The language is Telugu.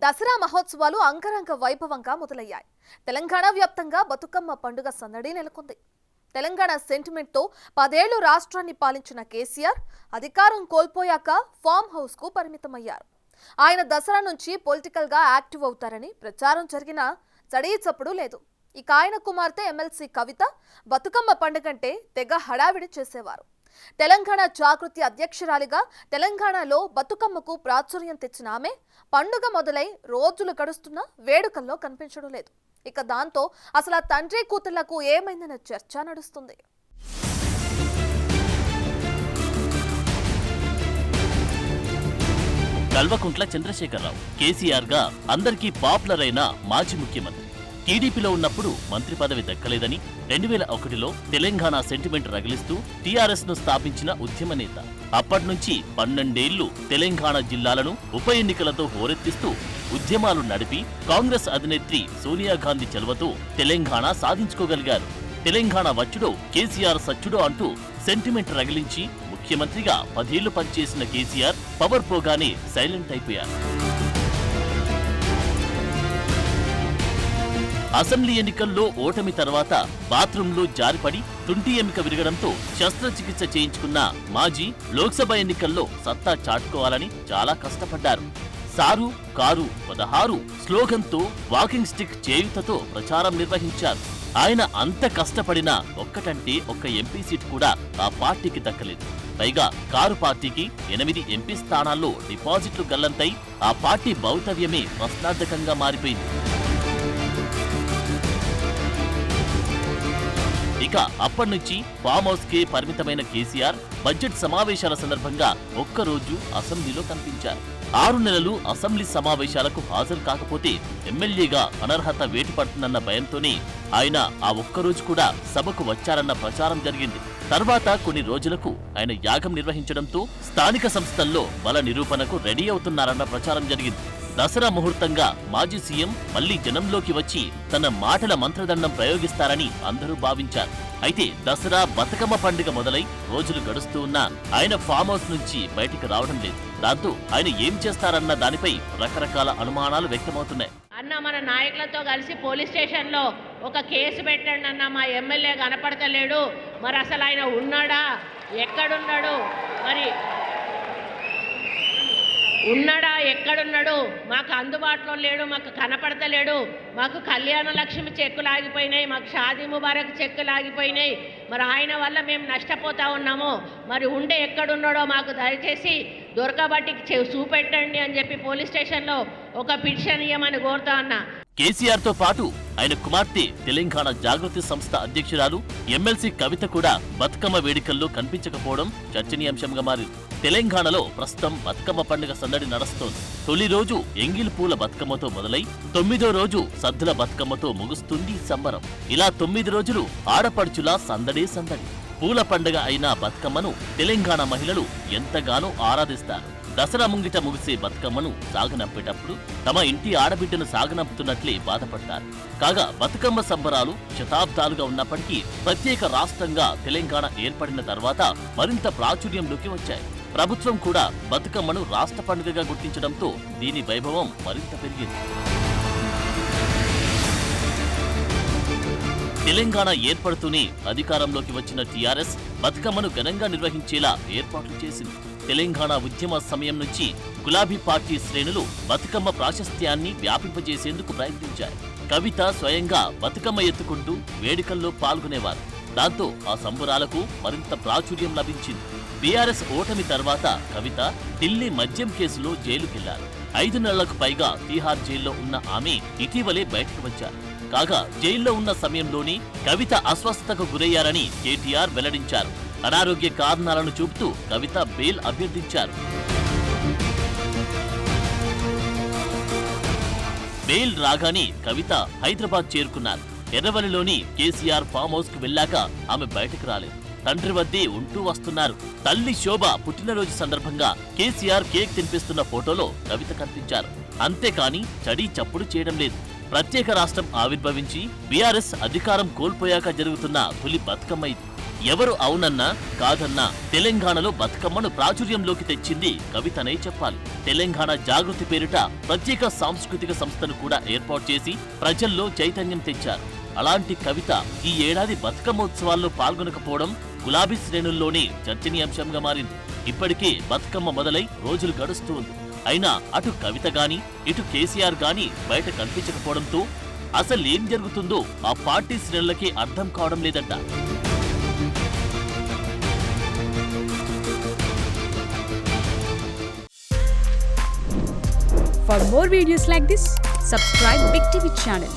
దసరా మహోత్సవాలు అంగరంగ వైభవంగా మొదలయ్యాయి. తెలంగాణ వ్యాప్తంగా బతుకమ్మ పండుగ సందడి నెలకొంది. తెలంగాణ సెంటిమెంట్తో 10 ఏళ్లు రాష్ట్రాన్ని పాలించిన కేసీఆర్ అధికారం కోల్పోయాక ఫామ్ హౌస్ కు పరిమితమయ్యారు. ఆయన దసరా నుంచి పొలిటికల్ గా యాక్టివ్ అవుతారని ప్రచారం జరిగినా చడీ చప్పుడు లేదు. ఇక ఆయన కుమార్తె ఎమ్మెల్సీ కవిత బతుకమ్మ పండుగంటే తెగ హడావిడి చేసేవారు. తెలంగాణ జాగృతి అధ్యక్షురాలిగా తెలంగాణలో బతుకమ్మకు ప్రాచుర్యం తెచ్చిన ఆమె పండుగ మొదలై రోజులు గడుస్తున్నా వేడుకల్లో కనిపించడం లేదు. ఇక దాంతో అసలు ఆ తండ్రి కూతుళ్లకు ఏమైందన్న చర్చ నడుస్తుంది. కల్వకుంట్ల చంద్రశేఖరరావు కేసీఆర్ గా అందరికీ పాపులర్ అయిన మాజీ ముఖ్యమంత్రి. టీడీపీలో ఉన్నప్పుడు మంత్రి పదవి దక్కలేదని 2001లో తెలంగాణ సెంటిమెంట్ రగిలిస్తూ టీఆర్ఎస్ ను స్థాపించిన ఉద్యమ నేత. అప్పట్నుంచి 12 ఏళ్లు తెలంగాణ జిల్లాలను ఉప ఎన్నికలతో హోరెత్తిస్తూ ఉద్యమాలు నడిపి కాంగ్రెస్ అధినేత్రి సోనియా గాంధీ చలువతో తెలంగాణ సాధించుకోగలిగారు. తెలంగాణ వచ్చుడో కేసీఆర్ సచ్చుడో అంటూ సెంటిమెంట్ రగిలించి ముఖ్యమంత్రిగా 10 ఏళ్లు పనిచేసిన కేసీఆర్ పవర్ పోగానే సైలెంట్ అయిపోయారు. అసెంబ్లీ ఎన్నికల్లో ఓటమి తర్వాత బాత్రూంలో జారిపడి తుంటి ఎముక విరగడంతో శస్త్రచికిత్స చేయించుకున్న మాజీ లోక్సభ ఎన్నికల్లో సత్తా చాటుకోవాలని చాలా కష్టపడ్డారు. సారు కారు 16 స్లోగన్తో వాకింగ్ స్టిక్ చేయుతతో ప్రచారం నిర్వహించారు. ఆయన అంత కష్టపడినా ఒక్కటంటే ఒక్క ఎంపీ సీట్ కూడా ఆ పార్టీకి దక్కలేదు. పైగా కారు పార్టీకి 8 ఎంపీ స్థానాల్లో డిపాజిట్లు గల్లంతై ఆ పార్టీ భౌతవ్యమే ప్రశ్నార్థకంగా మారిపోయింది. ఇక అప్పటినుంచి ఫామ్ హౌస్ కే పరిమితమైన కేసీఆర్ బడ్జెట్ సమావేశాల సందర్భంగా ఒక్కరోజు అసెంబ్లీలో కనిపించారు. 6 నెలలు అసెంబ్లీ సమావేశాలకు హాజరు కాకపోతే ఎమ్మెల్యేగా అనర్హత వేటు పడుతుందన్న భయంతోనే ఆయన ఆ ఒక్కరోజు కూడా సభకు వచ్చారన్న ప్రచారం జరిగింది. తర్వాత కొన్ని రోజులకు ఆయన యాగం నిర్వహించడంతో స్థానిక సంస్థల్లో బల నిరూపణకు రెడీ అవుతున్నారన్న ప్రచారం జరిగింది. దసరా ముహూర్తంగా మాజీ సీఎం మళ్లీ జనంలోకి వచ్చి తన మాటల మంత్రదండం ప్రయోగిస్తారని అందరూ భావించారు. అయితే దసరా బతుకమ్మ పండుగ మొదలై రోజులు గడుస్తూ ఉన్నా ఆయన ఫామ్ హౌస్ నుంచి బయటికి రావడం లేదు. దాంతో ఆయన ఏం చేస్తారన్న దానిపై రకరకాల అనుమానాలు వ్యక్తమవుతున్నాయి. అన్న మన నాయకులతో కలిసి పోలీస్ స్టేషన్లో ఒక కేసు పెట్టండి అన్న, మా ఎమ్మెల్యే కనపడతలేడు, మరి అసలు ఆయన ఉన్నాడా, ఎక్కడున్నాడు, మరి ఉన్నాడా ఎక్కడున్నాడు, మాకు అందుబాటులో లేడు, మాకు కనపడతలేడు, మాకు కళ్యాణ లక్ష్మి చెక్కులు ఆగిపోయినాయి, మాకు షాదీ ముబారక్ చెక్కులు ఆగిపోయినాయి, మరి ఆయన వల్ల మేము నష్టపోతా ఉన్నాము, మరి ఉండే ఎక్కడున్నాడో మాకు దయచేసి దొరకబట్టికి చూపెట్టండి అని చెప్పి పోలీస్ స్టేషన్లో ఒక పిటిషన్ ఇవ్వమని కోరుతా ఉన్నా. కేసీఆర్ తో పాటు ఆయన కుమార్తె తెలంగాణ జాగృతి సంస్థ అధ్యక్షురాలు ఎమ్మెల్సీ కవిత కూడా బతుకమ్మ వేడుకల్లో కనిపించకపోవడం చర్చనీయాంశంగా మారింది. తెలంగాణలో ప్రస్తుతం బతుకమ్మ పండుగ సందడి నడుస్తోంది. తొలి రోజు ఎంగిల్ పూల బతుకమ్మతో మొదలై 9వ రోజు సద్దుల బతుకమ్మతో ముగుస్తుంది సంబరం. ఇలా 9 రోజులు ఆడపడుచులా సందడే సందడి. పూల పండుగ అయిన బతుకమ్మను తెలంగాణ మహిళలు ఎంతగానో ఆరాధిస్తారు. దసరా ముంగిట ముగిసే బతుకమ్మను సాగనంపేటప్పుడు తమ ఇంటి ఆడబిడ్డను సాగనంపుతున్నట్లే బాధపడతారు. కాగా బతుకమ్మ సంబరాలు శతాబ్దాలుగా ఉన్నప్పటికీ ప్రత్యేక రాష్ట్రంగా తెలంగాణ ఏర్పడిన తర్వాత మరింత ప్రాచుర్యంలోకి వచ్చాయి. ప్రభుత్వం కూడా బతుకమ్మను రాష్ట్ర పండుగగా గుర్తించడంతో దీని వైభవం మరింత పెరిగింది. తెలంగాణ ఏర్పడుతూనే అధికారంలోకి వచ్చిన టీఆర్ఎస్ బతుకమ్మను ఘనంగా నిర్వహించేలా ఏర్పాట్లు చేసింది. తెలంగాణ ఉద్యమ సమయం నుంచి గులాబీ పార్టీ శ్రేణులు బతుకమ్మ ప్రాశస్త్యాన్ని వ్యాపింపజేసేందుకు ప్రయత్నించారు. కవిత స్వయంగా బతుకమ్మ ఎత్తుకుంటూ వేడుకల్లో పాల్గొనేవారు. దాంతో ఆ సంబరాలకు మరింత ప్రాచుర్యం లభించింది. బీఆర్ఎస్ ఓటమి తర్వాత కవిత ఢిల్లీ మద్యం కేసులో జైలుకెళ్లారు. 5 నెలలకు పైగా తీహార్ జైల్లో ఉన్న ఆమె ఇటీవలే బయటకు వచ్చారు. కాగా జైల్లో ఉన్న సమయంలోనే కవిత అస్వస్థతకు గురయ్యారని కేటీఆర్ వెల్లడించారు. అనారోగ్య కారణాలను చూపుతూ కవిత బెయిల్ అభ్యర్థించారు. బెయిల్ రాగానే కవిత హైదరాబాద్ చేరుకున్నారు. ఎర్రవల్లిలోని కేసీఆర్ ఫామ్ హౌస్ కు వెళ్లాక ఆమె బయటకు రాలేదు. తండ్రి వద్దే ఉంటూ వస్తున్నారు. తల్లి శోభ పుట్టినరోజు సందర్భంగా కేసీఆర్ కేక్ తినిపిస్తున్న ఫోటోలో కవిత కనిపించారు. అంతేకాని చడీ చప్పుడు చేయడం లేదు. ప్రత్యేక రాష్ట్రం ఆవిర్భవించి బీఆర్ఎస్ అధికారం కోల్పోయాక జరుగుతున్న తొలి బతుకమ్మ ఇది. ఎవరు అవునన్నా కాదన్నా తెలంగాణలో బతుకమ్మను ప్రాచుర్యంలోకి తెచ్చింది కవితనే చెప్పాలి. తెలంగాణ జాగృతి పేరిట ప్రత్యేక సాంస్కృతిక సంస్థను కూడా ఏర్పాటు చేసి ప్రజల్లో చైతన్యం తెచ్చారు. అలాంటి కవిత ఈ ఏడాది బతుకమ్మోత్సవాల్లో పాల్గొనకపోవడం గులాబీ శ్రేణుల్లోనే చర్చనీయాంశంగా మారింది. ఇప్పటికే బతుకమ్మ మొదలై రోజులు గడుస్తూ ఉంది. అయినా అటు కవిత గాని ఇటు కేసీఆర్ గాని బయట కనిపించకపోవడంతో అసలేం జరుగుతుందో ఆ పార్టీ శ్రేణులకే అర్థం కావడం లేదంట. For more videos like this, subscribe Big TV channel.